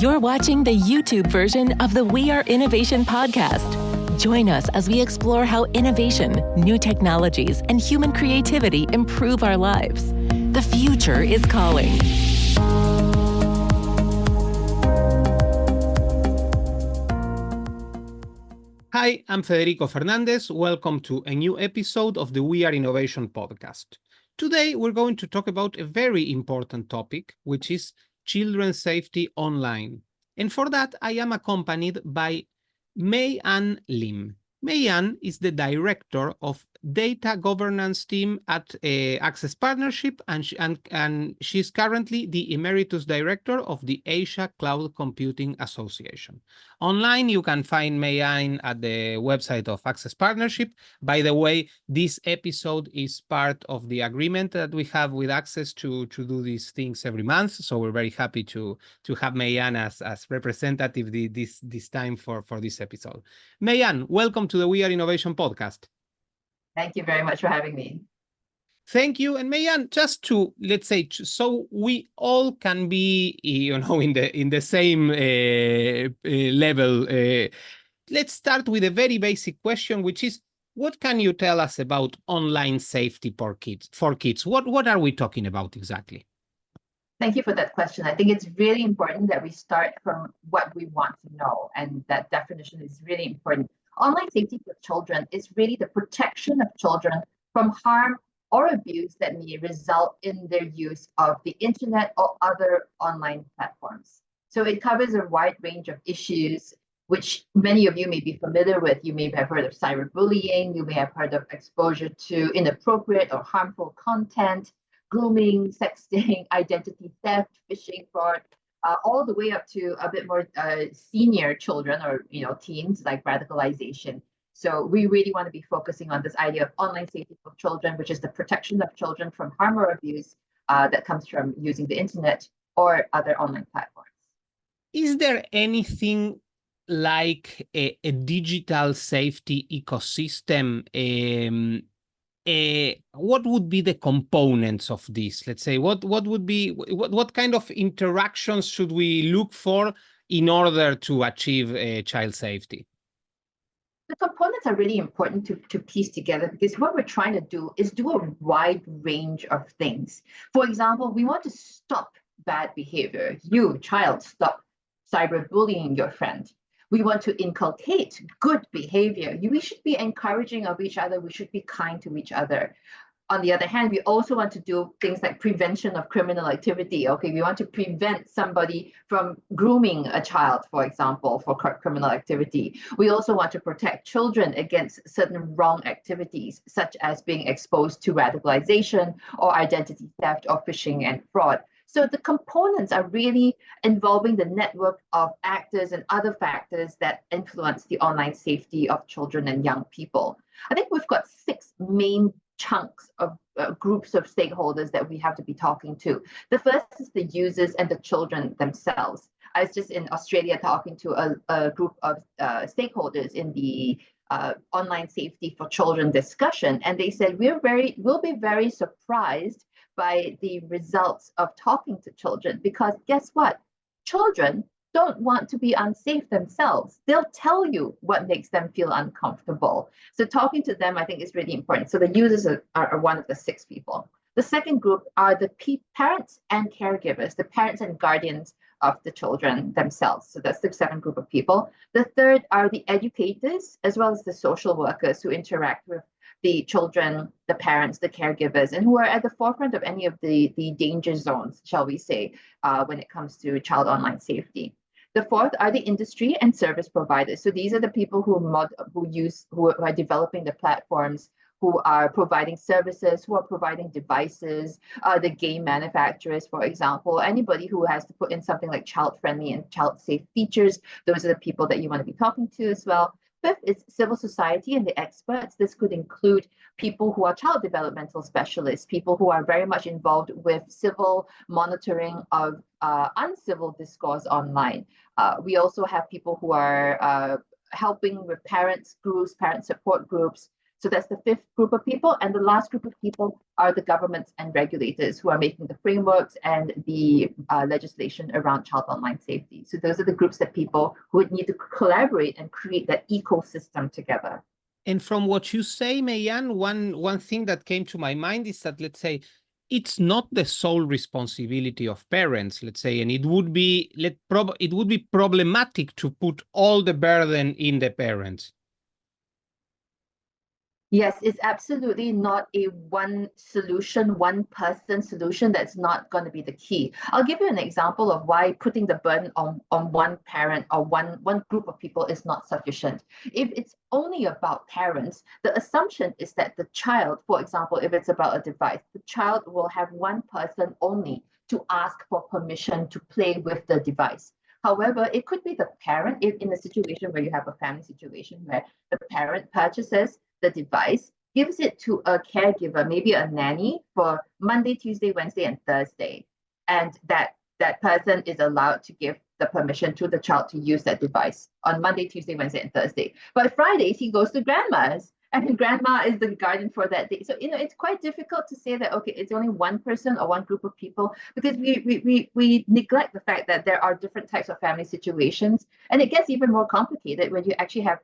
You're watching the YouTube version of the We Are Innovation podcast. Join us as we explore how innovation, new technologies, and human creativity improve our lives. The future is calling. Hi, I'm Federico Fernández. Welcome to a new episode of the We Are Innovation podcast. Today, we're going to talk about a very important topic, which is children's safety online. And for that, I am accompanied by May-Ann Lim. May-Ann is the director of data governance team at Access Partnership, and she's currently the emeritus director of the Asia Cloud Computing Association. Online, you can find May-Ann at the website of Access Partnership. By the way, this episode is part of the agreement that we have with Access to do these things every month. So we're very happy to have May-Ann as representative this time for this episode. May-Ann, welcome to the We Are Innovation podcast. Thank you very much for having me. Thank you. And May-Ann, just to, let's say, so we all can be, in the same level, let's start with a very basic question, which is, what can you tell us about online safety for kids? What are we talking about exactly? Thank you for that question. I think it's really important that we start from what we want to know, and that definition is really important. Online safety for children is really the protection of children from harm or abuse that may result in their use of the internet or other online platforms. So it covers a wide range of issues, which many of you may be familiar with. You may have heard of cyberbullying, you may have heard of exposure to inappropriate or harmful content, grooming, sexting, identity theft, phishing, fraud, all the way up to a bit more senior children or teens, like radicalization. So we really want to be focusing on this idea of online safety for children, which is the protection of children from harm or abuse that comes from using the internet or other online platforms. Is there anything like a digital safety ecosystem? What would be the components of this? Let's say, what kind of interactions should we look for in order to achieve child safety? The components are really important to piece together, because what we're trying to do is do a wide range of things. For example, we want to stop bad behavior. You, child, stop cyberbullying your friend. We want to inculcate good behavior. We should be encouraging of each other. We should be kind to each other. On the other hand, we also want to do things like prevention of criminal activity. Okay, we want to prevent somebody from grooming a child, for example, for criminal activity. We also want to protect children against certain wrong activities, such as being exposed to radicalization or identity theft or phishing and fraud. So the components are really involving the network of actors and other factors that influence the online safety of children and young people. I think we've got 6 main chunks of groups of stakeholders that we have to be talking to. The first is the users and the children themselves. I was just in Australia talking to a group of stakeholders in the online safety for children discussion, and they said we'll be very surprised by the results of talking to children, because guess what? Children don't want to be unsafe themselves. They'll tell you what makes them feel uncomfortable. So talking to them, I think, is really important. So the users are one of the 6 people. The second group are the parents and caregivers, the parents and guardians of the children themselves. So that's the 7th group of people. The third are the educators, as well as the social workers who interact with the children, the parents, the caregivers, and who are at the forefront of any of the danger zones, shall we say, when it comes to child online safety. The fourth are the industry and service providers. So these are the people who are developing the platforms, who are providing services, who are providing devices, the game manufacturers, for example, anybody who has to put in something like child-friendly and child-safe features. Those are the people that you want to be talking to as well. Fifth is civil society and the experts. This could include people who are child developmental specialists, people who are very much involved with civil monitoring of uncivil discourse online. We also have people who are helping with parents groups, parent support groups. So that's the 5th group of people. And the last group of people are the governments and regulators who are making the frameworks and the legislation around child online safety. So those are the groups that people who would need to collaborate and create that ecosystem together. And from what you say, May-Ann, one thing that came to my mind is that, let's say, it's not the sole responsibility of parents, let's say, and it would be problematic to put all the burden in the parents. Yes, it's absolutely not a one solution, one person solution that's not going to be the key. I'll give you an example of why putting the burden on one parent or one group of people is not sufficient. If it's only about parents, the assumption is that the child, for example, if it's about a device, the child will have one person only to ask for permission to play with the device. However, it could be the parent if in a situation where you have a family situation where the parent purchases the device, gives it to a caregiver, maybe a nanny, for Monday, Tuesday, Wednesday, and Thursday. And that person is allowed to give the permission to the child to use that device on Monday, Tuesday, Wednesday, and Thursday. But Fridays, he goes to grandma's, and grandma is the guardian for that day. So, it's quite difficult to say that, okay, it's only one person or one group of people, because we neglect the fact that there are different types of family situations. And it gets even more complicated when you actually have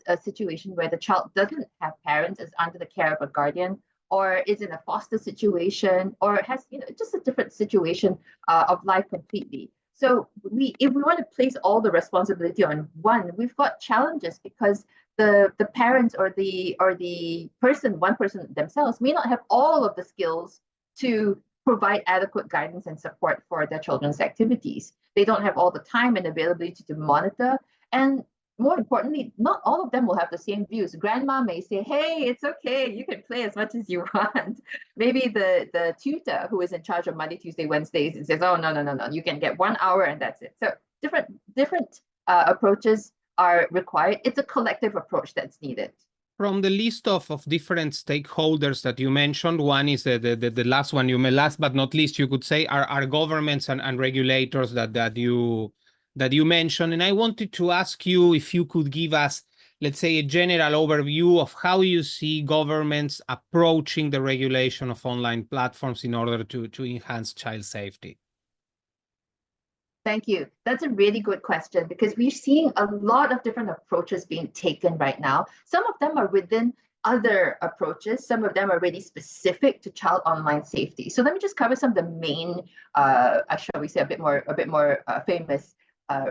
a situation where the child doesn't have parents, is under the care of a guardian, or is in a foster situation, or has just a different situation of life completely. So if we want to place all the responsibility on one, we've got challenges, because the parents or the one person themselves may not have all of the skills to provide adequate guidance and support for their children's activities. They don't have all the time and availability to monitor, and more importantly, not all of them will have the same views. Grandma may say, hey, it's okay, you can play as much as you want. Maybe the tutor who is in charge of Monday, Tuesday, Wednesdays says, oh, no, you can get 1 hour and that's it. So different approaches are required. It's a collective approach that's needed. From the list of different stakeholders that you mentioned, one is the last one you mentioned, last but not least, you could say, are governments and regulators that you mentioned. And I wanted to ask you if you could give us, let's say, a general overview of how you see governments approaching the regulation of online platforms in order to enhance child safety. Thank you. That's a really good question, because we're seeing a lot of different approaches being taken right now. Some of them are within other approaches. Some of them are really specific to child online safety. So let me just cover some of the main, shall we say, a bit more famous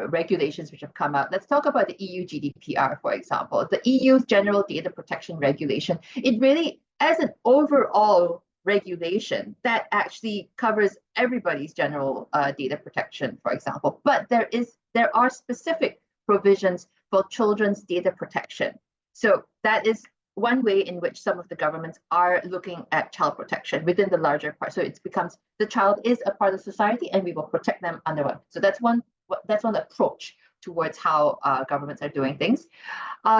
regulations which have come out. Let's talk about the EU GDPR, for example. The EU's General Data Protection Regulation. It really, as an overall regulation, that actually covers everybody's general data protection, for example. But there are specific provisions for children's data protection. So that is one way in which some of the governments are looking at child protection within the larger part. So it becomes the child is a part of society, and we will protect them under one. So that's one approach towards how governments are doing things.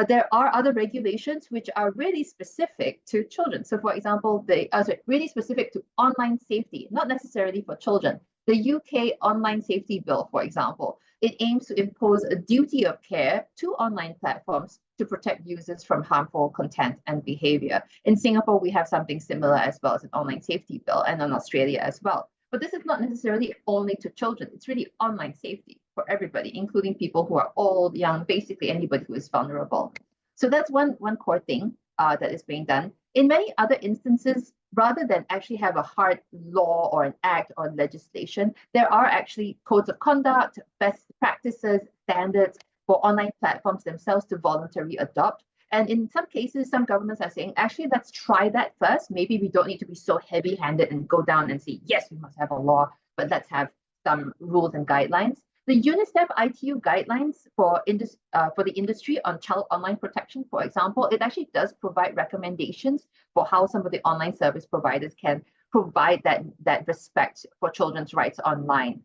There are other regulations which are really specific to children. So, for example, they are really specific to online safety, not necessarily for children. The UK Online Safety Bill, for example, it aims to impose a duty of care to online platforms to protect users from harmful content and behavior. In Singapore, we have something similar as well as an online safety bill, and in Australia as well. But this is not necessarily only to children. It's really online safety for everybody, including people who are old, young, basically anybody who is vulnerable. So that's one core thing that is being done. In many other instances, rather than actually have a hard law or an act or legislation, there are actually codes of conduct, best practices, standards for online platforms themselves to voluntarily adopt. And in some cases, some governments are saying, actually, let's try that first. Maybe we don't need to be so heavy-handed and go down and say, yes, we must have a law, but let's have some rules and guidelines. The UNICEF ITU guidelines for the industry on child online protection, for example, it actually does provide recommendations for how some of the online service providers can provide that respect for children's rights online.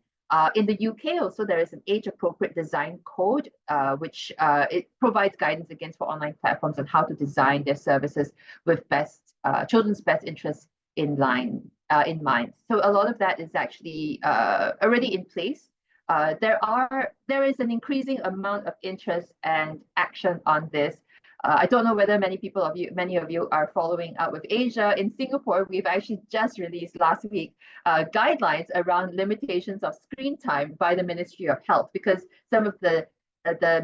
In the UK also, there is an age-appropriate design code, which it provides guidance against for online platforms on how to design their services with children's best interests in mind. So a lot of that is actually already in place. There is an increasing amount of interest and action on this. I don't know whether many of you are following up with Asia. In Singapore, we've actually just released last week guidelines around limitations of screen time by the Ministry of Health, because some of the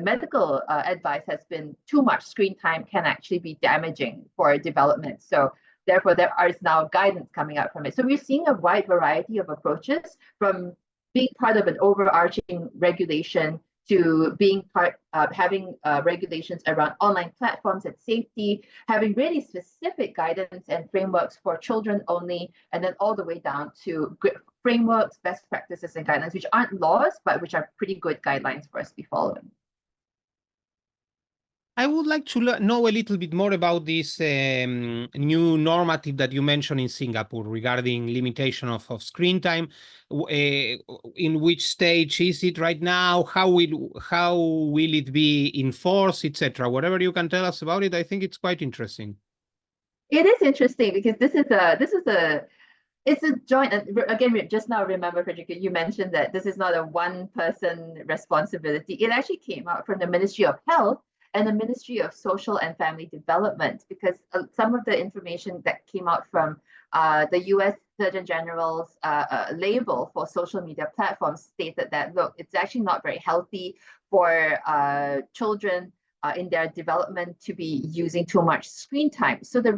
medical advice has been too much screen time can actually be damaging for development. So therefore, there is now guidance coming out from it. So we're seeing a wide variety of approaches, from being part of an overarching regulation to being part of having regulations around online platforms and safety, having really specific guidance and frameworks for children only, and then all the way down to frameworks, best practices, and guidelines, which aren't laws, but which are pretty good guidelines for us to be following. I would like to know a little bit more about this new normative that you mentioned in Singapore regarding limitation of screen time. In which stage is it right now? How will it be enforced, etc.? Whatever you can tell us about it, I think it's quite interesting. It is interesting because it's a joint. Again, just now remember, Federico, you mentioned that this is not a one-person responsibility. It actually came out from the Ministry of Health and the Ministry of Social and Family Development, because some of the information that came out from the US Surgeon General's label for social media platforms stated that, look, it's actually not very healthy for children in their development to be using too much screen time. So the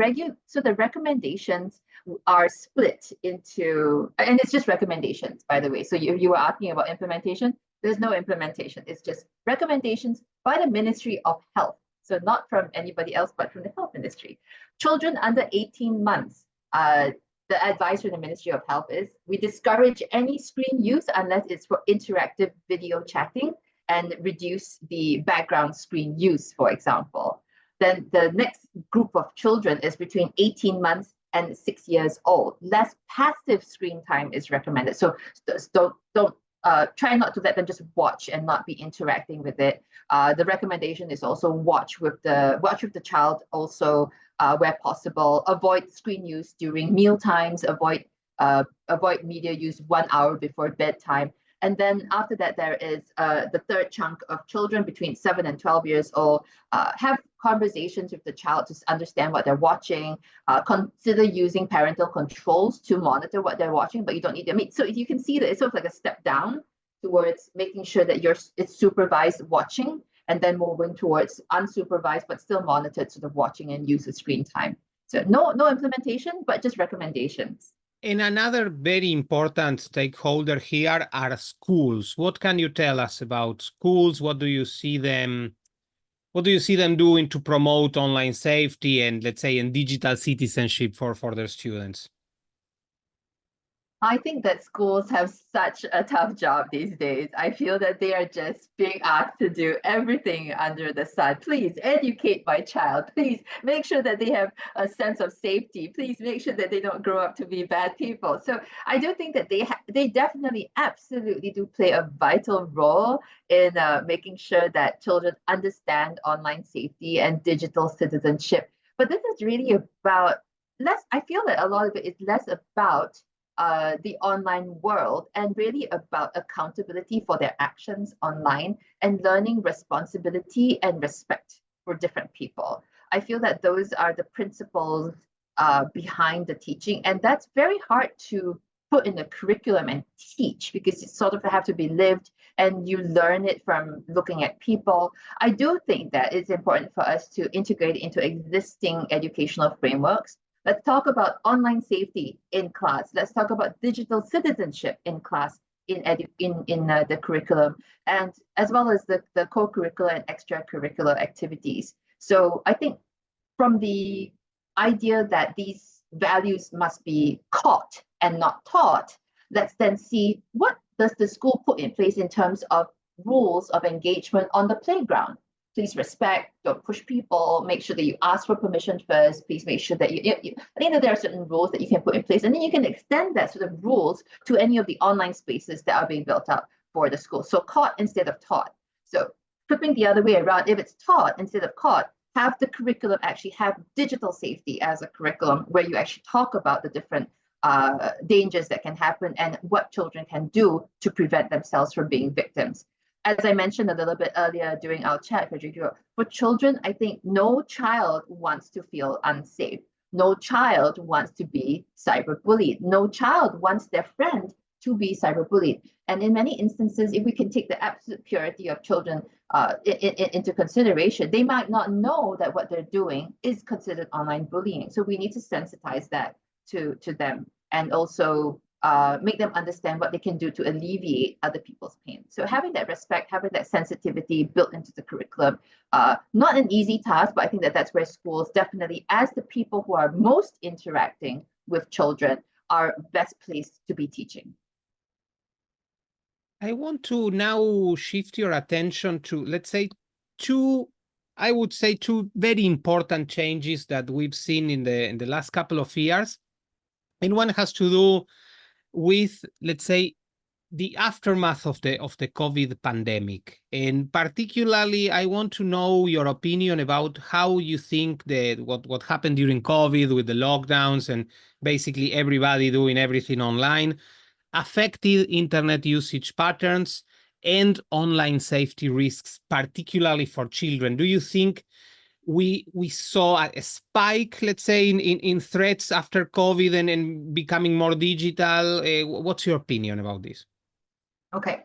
recommendations are split into, and it's just recommendations, by the way. So you were asking about implementation. There's no implementation. It's just recommendations by the Ministry of Health. So not from anybody else, but from the health ministry. Children under 18 months, the advice from the Ministry of Health is we discourage any screen use unless it's for interactive video chatting, and reduce the background screen use, for example. Then the next group of children is between 18 months and 6 years old. Less passive screen time is recommended. So don't try not to let them just watch and not be interacting with it. The recommendation is also watch with the child also where possible. Avoid screen use during meal times. Avoid media use 1 hour before bedtime. And then after that, there is the third chunk of children between 7 and 12 years old. Have conversations with the child to understand what they're watching. Consider using parental controls to monitor what they're watching, but you don't need them. So you can see that it's sort of like a step down towards making sure that it's supervised watching, and then moving towards unsupervised but still monitored sort of watching and use of screen time. So no implementation, but just recommendations. And another very important stakeholder here are schools. What can you tell us about schools? What do you see them doing to promote online safety and, let's say, and digital citizenship for their students? I think that schools have such a tough job these days. I feel that they are just being asked to do everything under the sun. Please educate my child. Please make sure that they have a sense of safety. Please make sure that they don't grow up to be bad people. So I do think that they definitely, absolutely do play a vital role in making sure that children understand online safety and digital citizenship. But this is really about I feel that a lot of it is less about the online world and really about accountability for their actions online and learning responsibility and respect for different people. I feel that those are the principles behind the teaching, and that's very hard to put in the curriculum and teach, because it sort of have to be lived and you learn it from looking at people. I do think that it's important for us to integrate it into existing educational frameworks. Let's talk about online safety in class. Let's talk about digital citizenship in class in the curriculum, and as well as the co-curricular and extracurricular activities. So I think from the idea that these values must be caught and not taught, let's then see what does the school put in place in terms of rules of engagement on the playground. Please respect, don't push people, make sure that you ask for permission first. Please make sure that I think that there are certain rules that you can put in place, and then you can extend that sort of rules to any of the online spaces that are being built up for the school. So caught instead of taught. So flipping the other way around, if it's taught instead of caught, have the curriculum actually have digital safety as a curriculum where you actually talk about the different dangers that can happen and what children can do to prevent themselves from being victims. as I mentioned a little bit earlier during our chat, Federico, for children, I think no child wants to feel unsafe. No child wants to be cyberbullied. No child wants their friend to be cyberbullied. And in many instances, if we can take the absolute purity of children into consideration, they might not know that what they're doing is considered online bullying. So we need to sensitize that to them, and also make them understand what they can do to alleviate other people's pain. So having that respect, having that sensitivity built into the curriculum, not an easy task, but I think that that's where schools definitely, as the people who are most interacting with children, are best placed to be teaching. I want to now shift your attention to, let's say, two very important changes that we've seen in the last couple of years. And one has to do with, let's say, the aftermath of the COVID pandemic. And particularly, I want to know your opinion about how you think that what happened during COVID with the lockdowns and basically everybody doing everything online affected internet usage patterns and online safety risks, particularly for children. Do you think we saw a spike, let's say, in threats after COVID and becoming more digital? What's your opinion about this? Okay. I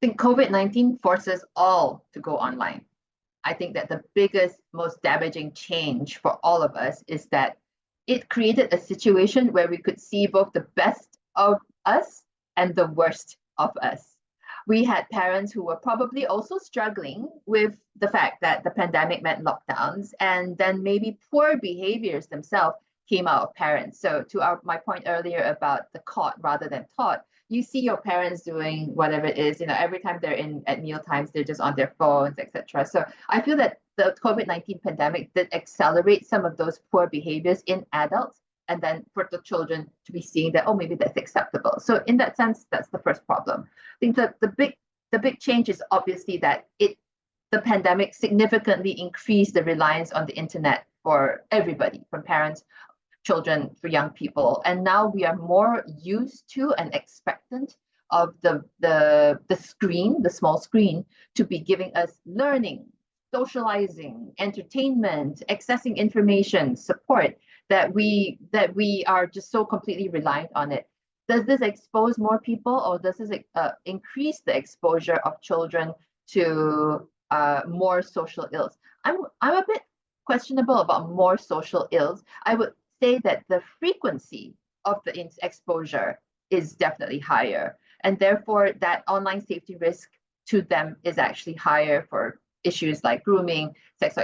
think COVID-19 forces all to go online. I think that the biggest, most damaging change for all of us is that it created a situation where we could see both the best of us and the worst of us. We had parents who were probably also struggling with the fact that the pandemic meant lockdowns, and then maybe poor behaviors themselves came out of parents. So to my point earlier about the caught rather than taught, you see your parents doing whatever it is, every time they're in at meal times, they're just on their phones, etc. So I feel that the COVID-19 pandemic did accelerate some of those poor behaviors in adults, and then for the children to be seeing that, oh, maybe that's acceptable. So in that sense, that's the first problem. I think that the big change is obviously that the pandemic significantly increased the reliance on the internet for everybody, from parents, children, for young people. And now we are more used to and expectant of the screen, the small screen, to be giving us learning, socializing, entertainment, accessing information, support, that we are just so completely reliant on it. Does this expose more people, or does this increase the exposure of children to more social ills? I'm a bit questionable about more social ills. I would say that the frequency of the exposure is definitely higher, and therefore that online safety risk to them is actually higher for issues like grooming, sex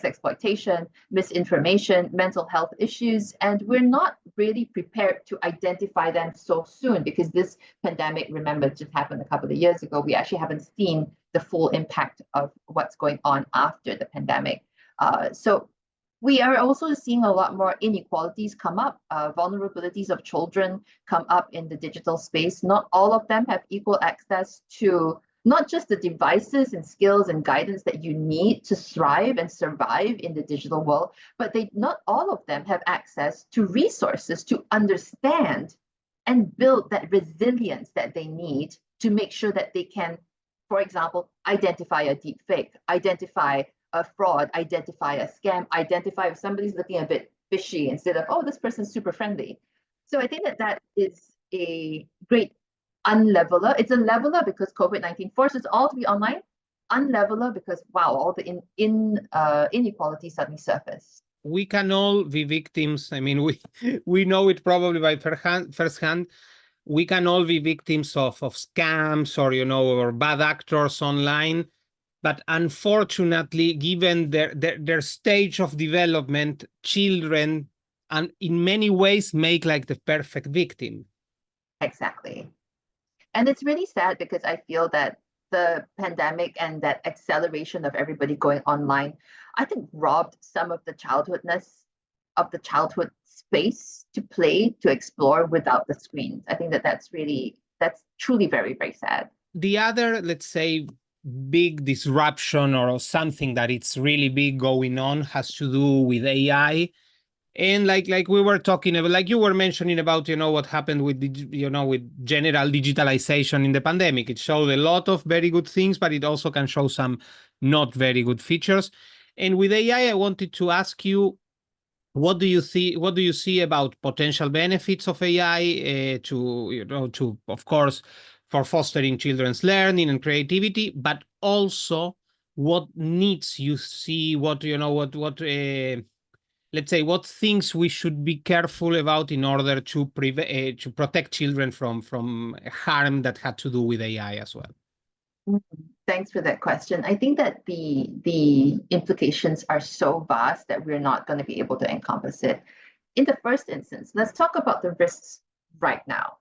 exploitation, misinformation, mental health issues. And we're not really prepared to identify them so soon, because this pandemic, remember, just happened a couple of years ago. We actually haven't seen the full impact of what's going on after the pandemic. So we are also seeing a lot more inequalities come up, vulnerabilities of children come up in the digital space. Not all of them have equal access to not just the devices and skills and guidance that you need to thrive and survive in the digital world, but not all of them have access to resources to understand and build that resilience that they need to make sure that they can, for example, identify a deep fake, identify a fraud, identify a scam, identify if somebody's looking a bit fishy instead of, oh, this person's super friendly. So I think that is a great unleveler. It's a leveler because COVID-19 forces all to be online. Unleveler because, wow, all the inequalities suddenly surface. We can all be victims. I mean, we know it probably by firsthand. We can all be victims of scams or bad actors online. But unfortunately, given their stage of development, children, and in many ways, make like the perfect victim. Exactly. And it's really sad because I feel that the pandemic and that acceleration of everybody going online, I think, robbed some of the childhoodness of the childhood space to play, to explore without the screens. I think that's truly very, very sad. The other, let's say, big disruption or something that it's really big going on has to do with AI. And like we were talking about, like you were mentioning about, what happened with, with general digitalization in the pandemic. It showed a lot of very good things, but it also can show some not very good features. And with AI, I wanted to ask you, what do you see about potential benefits of AI to, of course, for fostering children's learning and creativity, but also what needs you see, what, let's say, what things we should be careful about in order to to protect children from harm that had to do with AI as well? Thanks for that question. I think that the implications are so vast that we're not going to be able to encompass it. In the first instance, let's talk about the risks right now.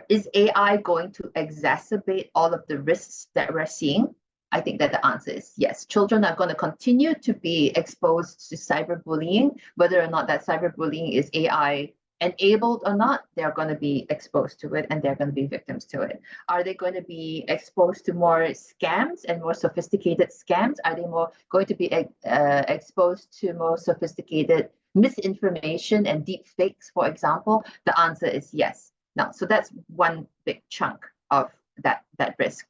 Is AI going to exacerbate all of the risks that we're seeing? I think that the answer is yes. Children are going to continue to be exposed to cyberbullying, whether or not that cyberbullying is AI enabled or not, they're going to be exposed to it and they're going to be victims to it. Are they going to be exposed to more scams and more sophisticated scams? Are they more going to be exposed to more sophisticated misinformation and deep fakes, for example? The answer is yes. Now, so that's one big chunk of that risk.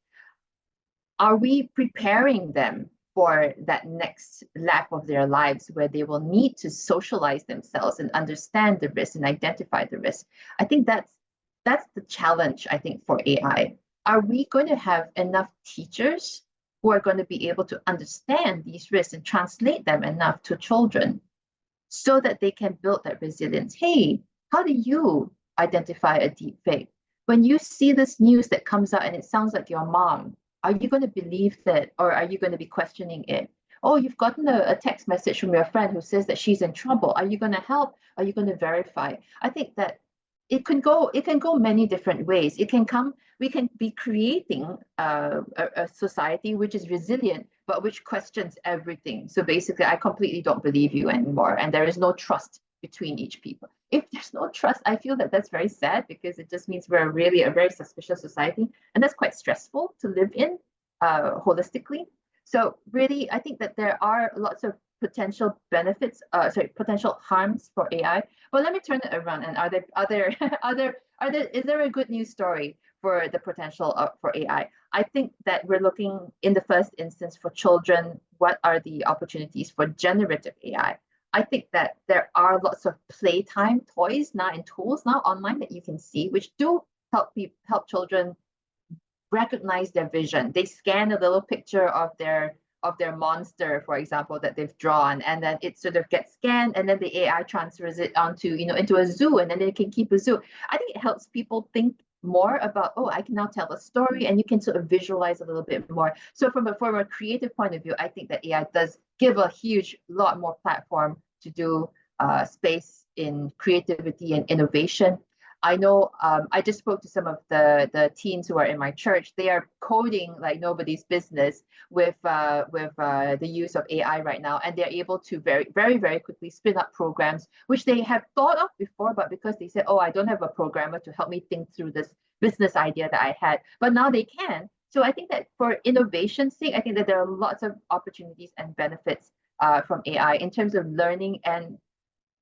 Are we preparing them for that next lap of their lives where they will need to socialize themselves and understand the risk and identify the risk? I think that's the challenge, I think, for AI. Are we going to have enough teachers who are going to be able to understand these risks and translate them enough to children so that they can build that resilience? Hey, how do you identify a deep fake? When you see this news that comes out and it sounds like your mom, are you going to believe that, or are you going to be questioning it? Oh, you've gotten a text message from your friend who says that she's in trouble. Are you going to help? Are you going to verify? I think that it can go many different ways. We can be creating a society which is resilient, but which questions everything. So basically, I completely don't believe you anymore, and there is no trust between each people. If there's no trust, I feel that that's very sad, because it just means we're really a very suspicious society, and that's quite stressful to live in holistically. So really, I think that there are lots of potential benefits, potential harms for AI. But let me turn it around. And is there a good news story for the potential for AI? I think that we're looking in the first instance for children. What are the opportunities for generative AI? I think that there are lots of playtime toys now and tools now online that you can see, which do help children recognize their vision. They scan a little picture of their monster, for example, that they've drawn, and then it sort of gets scanned, and then the AI transfers it onto, into a zoo, and then they can keep a zoo. I think it helps people think more about, oh, I can now tell a story, and you can sort of visualize a little bit more. So from a creative point of view, I think that AI does give a lot more platform to do space in creativity and innovation. I know I just spoke to some of the teens who are in my church. They are coding like nobody's business with the use of AI right now, and they're able to very, very, very quickly spin up programs which they have thought of before, but because they said, oh, I don't have a programmer to help me think through this business idea that I had, but now they can. So I think that for innovation's sake, I think that there are lots of opportunities and benefits from AI in terms of learning and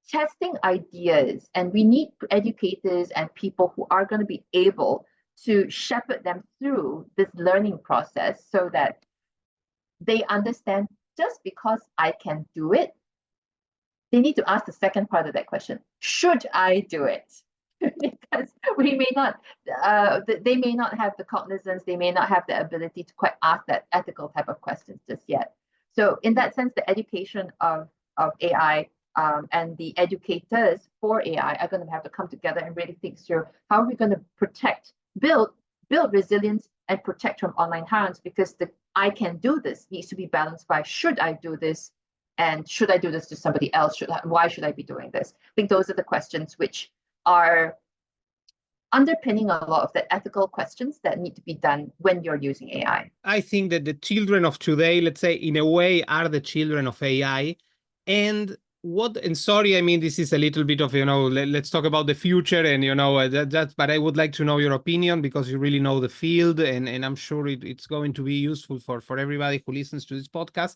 testing ideas. And we need educators and people who are going to be able to shepherd them through this learning process so that they understand, just because I can do it, they need to ask the second part of that question: should I do it? Because we may not, they may not have the cognizance, they may not have the ability to quite ask that ethical type of questions just yet. So in that sense, the education of AI and the educators for AI are going to have to come together and really think through how are we going to protect, build resilience and protect from online harms, because the I can do this needs to be balanced by should I do this, and should I do this to somebody else? Why should I be doing this? I think those are the questions which are underpinning a lot of the ethical questions that need to be done when you're using AI. I think that the children of today, let's say, in a way, are the children of AI. And sorry, I mean, this is a little bit of, let's talk about the future, and, but I would like to know your opinion, because you really know the field, and I'm sure it's going to be useful for everybody who listens to this podcast.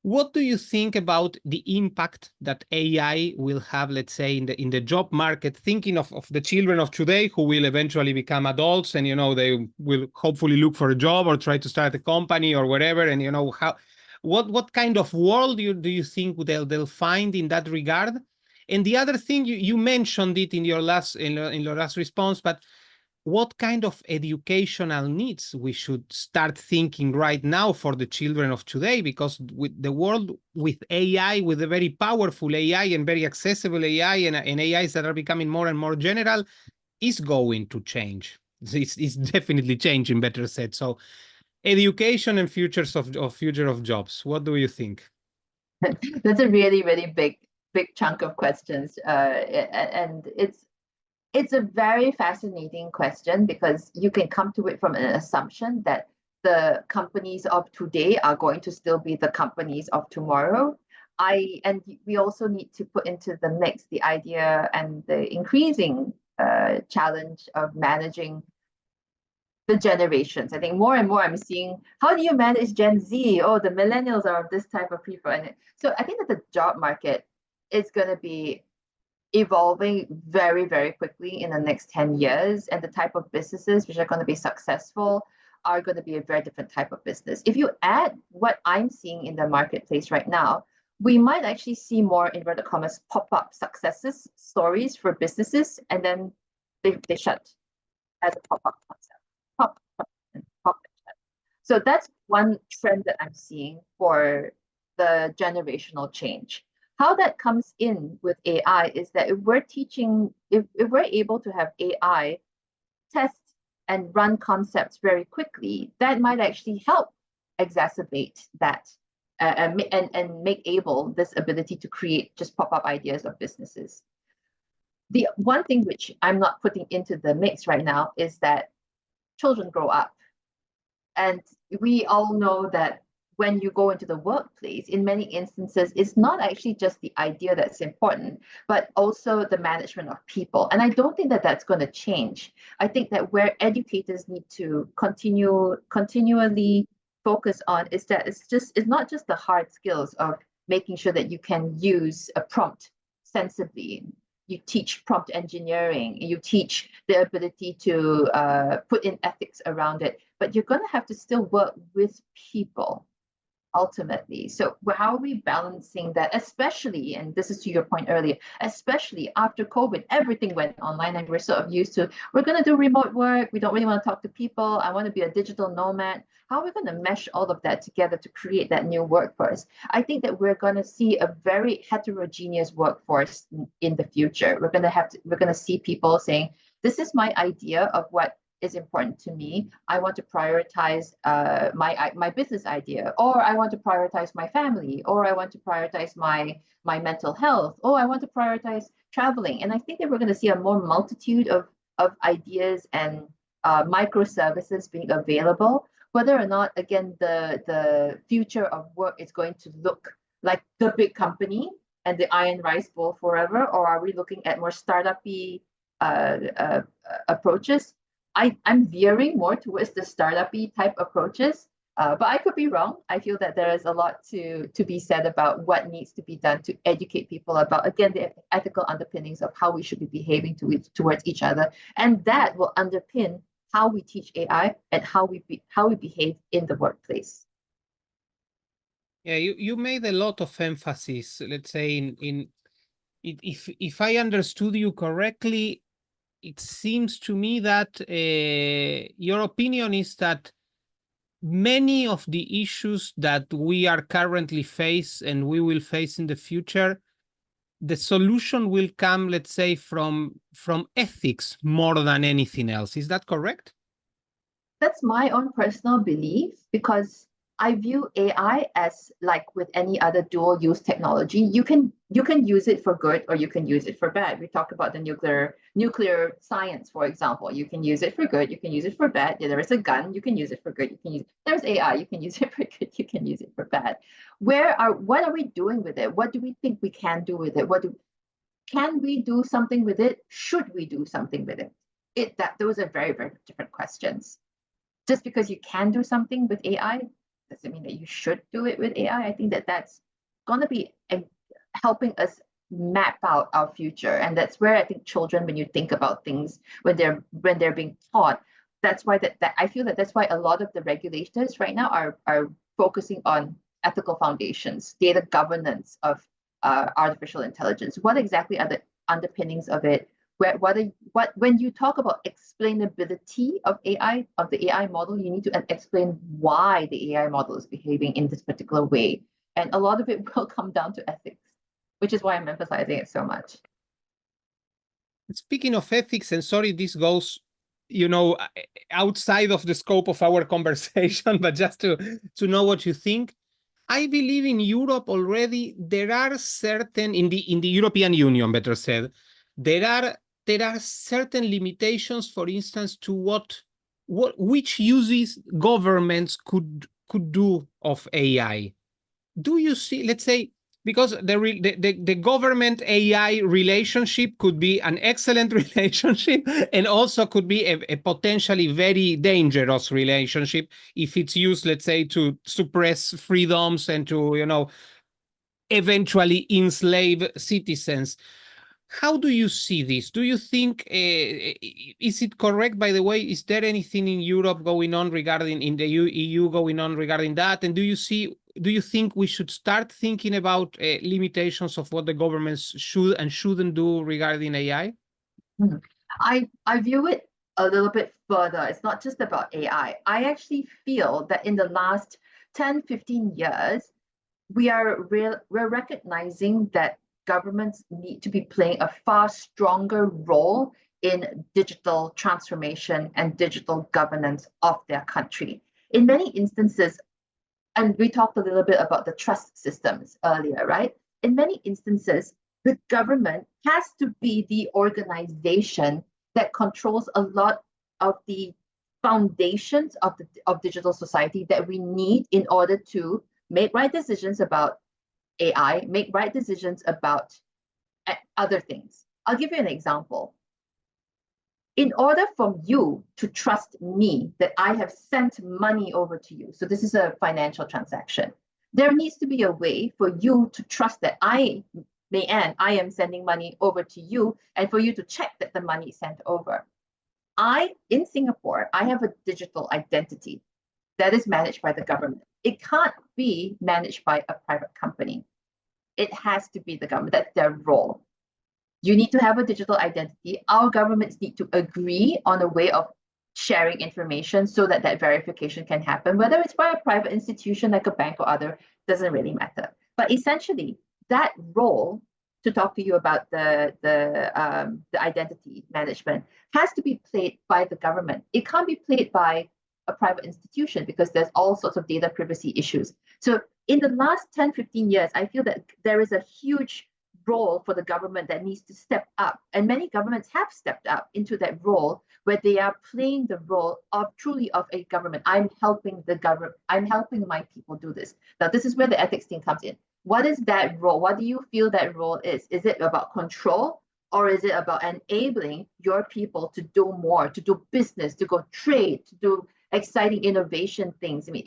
What do you think about the impact that AI will have, let's say, in the job market, thinking of the children of today who will eventually become adults and, they will hopefully look for a job or try to start a company or whatever. And, what kind of world do you think they'll find in that regard? And the other thing, you mentioned it in your last response, but what kind of educational needs we should start thinking right now for the children of today? Because with the world with AI, with a very powerful AI and very accessible AI and AIs that are becoming more and more general, is going to change. It's definitely changing, better said. So education and future of jobs. What do you think? That's a really, really big chunk of questions. And it's a very fascinating question because you can come to it from an assumption that the companies of today are going to still be the companies of tomorrow. And we also need to put into the mix the idea and the increasing challenge of managing the generations. I think more and more I'm seeing, how do you manage Gen Z? Oh, the millennials are this type of people. And so I think that the job market is going to be evolving very, very quickly in the next 10 years. And the type of businesses which are going to be successful are going to be a very different type of business. If you add what I'm seeing in the marketplace right now, we might actually see more inverted commas pop-up successes, stories for businesses, and then they shut as a pop-up concept. Pop and shut. So that's one trend that I'm seeing for the generational change. How that comes in with AI is that if we're able to have AI test and run concepts very quickly, that might actually help exacerbate that and make able this ability to create just pop-up ideas of businesses. The one thing which I'm not putting into the mix right now is that children grow up. And we all know that when you go into the workplace, in many instances, it's not actually just the idea that's important, but also the management of people. And I don't think that that's going to change. I think that where educators need to continually focus on is that it's not just the hard skills of making sure that you can use a prompt sensibly. You teach prompt engineering, you teach the ability to put in ethics around it, but you're going to have to still work with people ultimately. So how are we balancing that, especially, and this is to your point earlier, especially after COVID, everything went online and we're sort of used to, we're going to do remote work, we don't really want to talk to people, I want to be a digital nomad. How are we going to mesh all of that together to create that new workforce? I think that we're going to see a very heterogeneous workforce in the future. We're going to see people saying, this is my idea of what is important to me. I want to prioritize my business idea, or I want to prioritize my family, or I want to prioritize my mental health, or I want to prioritize traveling. And I think that we're going to see a more multitude of ideas and microservices being available. Whether or not, again, the future of work is going to look like the big company and the iron rice bowl forever, or are we looking at more startup-y approaches? I'm veering more towards the startup-y type approaches, but I could be wrong. I feel that there is a lot to be said about what needs to be done to educate people about, again, the ethical underpinnings of how we should be behaving towards each other, and that will underpin how we teach AI and how we behave in the workplace. Yeah, you made a lot of emphasis, let's say, in if I understood you correctly, it seems to me that your opinion is that many of the issues that we are currently face and we will face in the future, the solution will come, let's say, from ethics more than anything else. Is that correct? That's my own personal belief, because I view AI as like with any other dual use technology. You can use it for good or you can use it for bad. We talk about the nuclear science, for example. You can use it for good, you can use it for bad. There is a gun, you can use it for good, you can use it. There's AI, you can use it for good, you can use it for bad. What are we doing with it? What do we think we can do with it? Can we do something with it? Should we do something with it? Those are very, very different questions. Just because you can do something with AI doesn't mean that you should do it with AI. I think that that's going to be helping us map out our future, and that's where I think children, when you think about things when they're being taught, that's why that I feel that that's why a lot of the regulators right now are focusing on ethical foundations, data governance of artificial intelligence. What exactly are the underpinnings of it? When you talk about explainability of AI, of the AI model, you need to explain why the AI model is behaving in this particular way. And a lot of it will come down to ethics, which is why I'm emphasizing it so much. Speaking of ethics, and sorry, this goes, outside of the scope of our conversation, but just to know what you think. I believe in Europe already there are certain, in the European Union, better said, there are certain limitations, for instance, to which uses governments could do of AI. Do you see, let's say, because the government AI relationship could be an excellent relationship and also could be a potentially very dangerous relationship if it's used, let's say, to suppress freedoms and to, eventually enslave citizens. How do you see this? Do you think, is it correct, by the way? Is there anything in Europe going on regarding, in the EU going on regarding that? And do you think we should start thinking about limitations of what the governments should and shouldn't do regarding AI? I view it a little bit further. It's not just about AI. I actually feel that in the last 10, 15 years, we're recognizing that governments need to be playing a far stronger role in digital transformation and digital governance of their country. In many instances, and we talked a little bit about the trust systems earlier, right? In many instances, the government has to be the organization that controls a lot of the foundations of digital society that we need in order to make right decisions about AI, make right decisions about other things. I'll give you an example. In order for you to trust me that I have sent money over to you, so this is a financial transaction, there needs to be a way for you to trust that May-Ann, I am sending money over to you, and for you to check that the money is sent over. In Singapore, I have a digital identity that is managed by the government. It can't be managed by a private company. It has to be the government. That's their role. You need to have a digital identity. Our governments need to agree on a way of sharing information so that verification can happen. Whether it's by a private institution like a bank or other, doesn't really matter. But essentially, that role, to talk to you about the identity management, has to be played by the government. It can't be played by a private institution because there's all sorts of data privacy issues. So in the last 10, 15 years, I feel that there is a huge role for the government that needs to step up. And many governments have stepped up into that role where they are playing the role of truly of a government. I'm helping the government. I'm helping my people do this. Now, this is where the ethics thing comes in. What is that role? What do you feel that role is? Is it about control, or is it about enabling your people to do more, to do business, to go trade, to do exciting innovation things? I mean,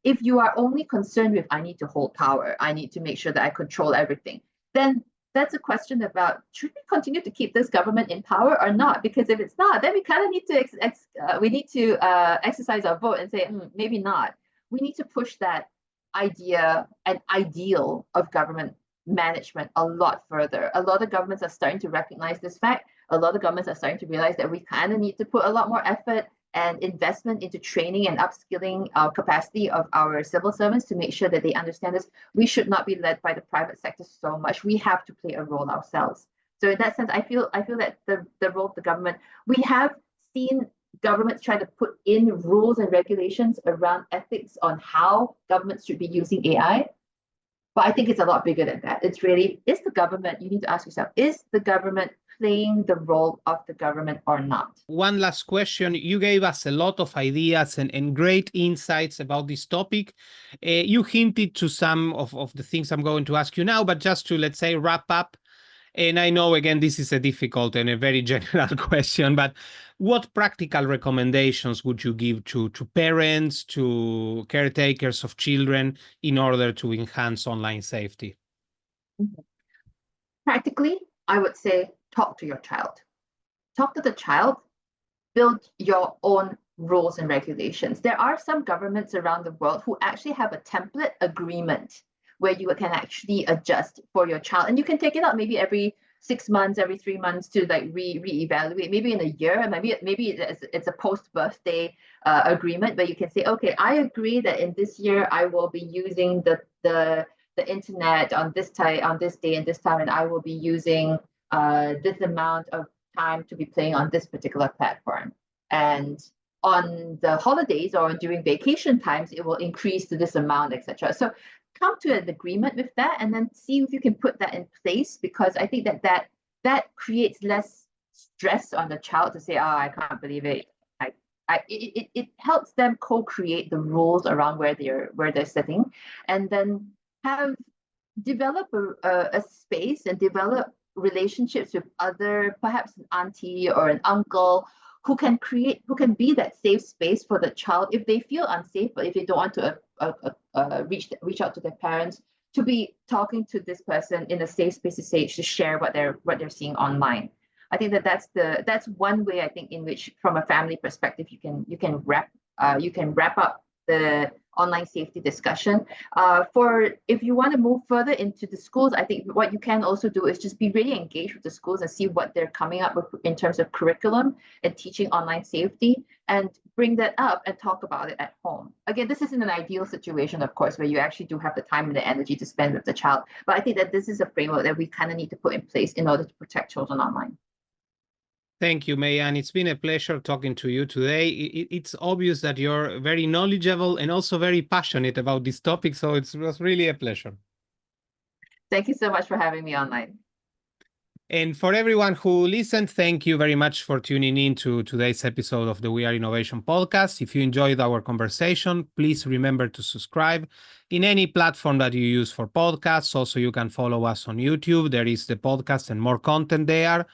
if you are only concerned with, I need to hold power, I need to make sure that I control everything, then that's a question about, should we continue to keep this government in power or not? Because if it's not, then we kind of need to exercise our vote and say, maybe not. We need to push that idea and ideal of government management a lot further. A lot of governments are starting to recognize this fact. A lot of governments are starting to realize that we kind of need to put a lot more effort and investment into training and upskilling our capacity of our civil servants to make sure that they understand this. We should not be led by the private sector so much. We have to play a role ourselves. So in that sense, I feel that the role of the government, we have seen governments try to put in rules and regulations around ethics on how governments should be using AI. But I think it's a lot bigger than that. It's really, is the government, you need to ask yourself, is the government playing the role of the government or not? One last question. You gave us a lot of ideas and great insights about this topic. You hinted to some of the things I'm going to ask you now, but just to, let's say, wrap up, And I know, again, this is a difficult and a very general question, but what practical recommendations would you give to parents, to caretakers of children in order to enhance online safety? Practically, I would say talk to your child. Talk to the child, build your own rules and regulations. There are some governments around the world who actually have a template agreement where you can actually adjust for your child. And you can take it out maybe every 6 months, every 3 months to like reevaluate, maybe in a year, maybe it's a post-birthday agreement where you can say, okay, I agree that in this year I will be using the internet on this time, on this day and this time, and I will be using this amount of time to be playing on this particular platform. And on the holidays or during vacation times, it will increase to this amount, etc. So come to an agreement with that and then see if you can put that in place, because I think that creates less stress on the child to say, oh, I can't believe it. It helps them co-create the rules around where they're sitting, and then develop a space and develop relationships with other, perhaps an auntie or an uncle, who can be that safe space for the child if they feel unsafe, but if they don't want to reach out to their parents, to be talking to this person in a safe space to share what they're seeing online. I think that's one way, I think, in which from a family perspective you can wrap up the online safety discussion. For if you want to move further into the schools, I think what you can also do is just be really engaged with the schools and see what they're coming up with in terms of curriculum and teaching online safety, and bring that up and talk about it at home. Again, this isn't an ideal situation, of course, where you actually do have the time and the energy to spend with the child, but I think that this is a framework that we kind of need to put in place in order to protect children online. Thank you, May-Ann. It's been a pleasure talking to you today. It's obvious that you're very knowledgeable and also very passionate about this topic, so it was really a pleasure. Thank you so much for having me online. And for everyone who listened, thank you very much for tuning in to today's episode of the We Are Innovation podcast. If you enjoyed our conversation, please remember to subscribe in any platform that you use for podcasts. Also, you can follow us on YouTube. There is the podcast and more content there.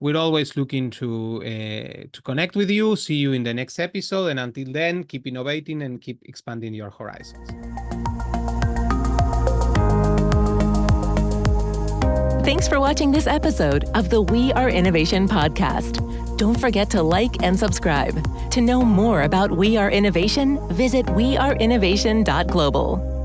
We're always looking to connect with you. See you in the next episode. And until then, keep innovating and keep expanding your horizons. Thanks for watching this episode of the We Are Innovation podcast. Don't forget to like and subscribe. To know more about We Are Innovation, visit weareinnovation.global.